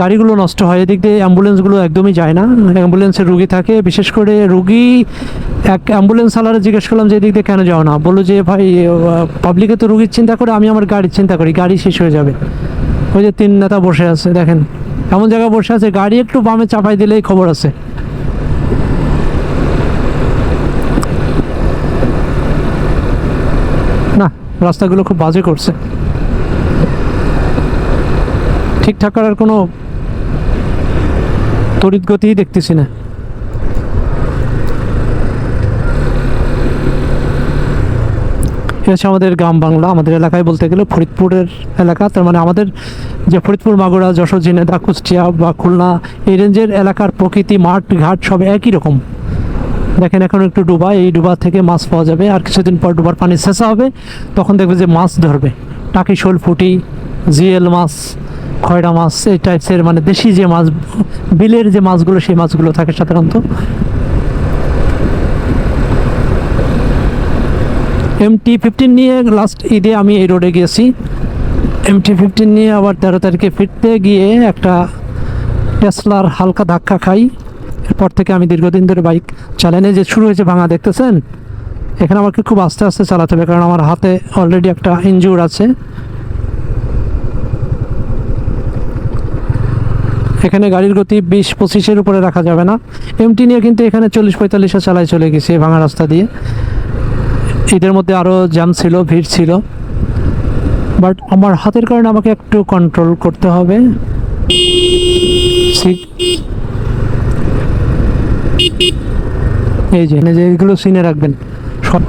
গাড়িগুলো নষ্ট হয়, এদিক দিয়ে অ্যাম্বুলেন্সগুলো একদমই যায় না, অ্যাম্বুলেন্সের রুগী থাকে, বিশেষ করে রুগী এক অ্যাম্বুলেন্স চালারে জিজ্ঞেস করলাম যে এদিক দিয়ে কেন যাও না, বললো যে ভাই পাবলিকে তো রুগীর চিন্তা করে, আমি আমার গাড়ির চিন্তা করি, গাড়ি শেষ হয়ে যাবে। ওই যে 3 নেতা বসে আছে দেখেন, এমন জায়গায় বসে আছে গাড়ি একটু বামে চাপাই দিলেই খবর আছে। না, রাস্তাগুলো খুব বাজে করছে, ঠিকঠাক করার কোনো তড়িৎ গতিই দেখতেছি না। হচ্ছে আমাদের গ্রাম বাংলা, আমাদের এলাকায় বলতে গেলে ফরিদপুরের এলাকা, তার মানে আমাদের যে ফরিদপুর, মাগুরা, যশোর, ঝিনাইদহ, কুষ্টিয়া বা খুলনা এই রেঞ্জের এলাকার প্রকৃতি, মাঠ ঘাট সব একই রকম। দেখেন এখন একটু ডুবা, এই ডুবা থেকে মাছ পাওয়া যাবে, আর কিছুদিন পর ডুবার পানি শেষা হবে, তখন দেখবে যে মাছ ধরবে, টাকি, শোল, পুঁটি, জিএল মাছ, খয়রা মাছ, এই টাইপসের মানে দেশি যে মাছ, বিলের যে মাছগুলো সেই মাছগুলো থাকে সাধারণত। MT-15 নিয়ে লাস্ট ঈদে আমি এই রোডে গিয়েছি, MT-15 নিয়ে আবার 13 তারিখে ফিরতে গিয়ে একটা টেসলার হালকা ধাক্কা খাই। এরপর থেকে আমি দীর্ঘদিন ধরে বাইক চালানো, যে শুরু হয়েছে ভাঙা দেখতেছেন, এখানে আমাকে খুব আস্তে আস্তে চালাতে হবে, কারণ আমার হাতে অলরেডি একটা ইনজুর আছে। এখানে গাড়ির গতি 20-25-এর উপরে রাখা যাবে না। MT নিয়ে কিন্তু এখানে 40-45-এ চালাই চলে গেছি ভাঙা রাস্তা দিয়ে। ঈদের মধ্যে আরও জ্যাম ছিল, ভিড় ছিল, বাট আমার হাতের কারণে আমাকে একটু কন্ট্রোল করতে হবে। এই যে এইগুলো সিনে রাখবেন সব।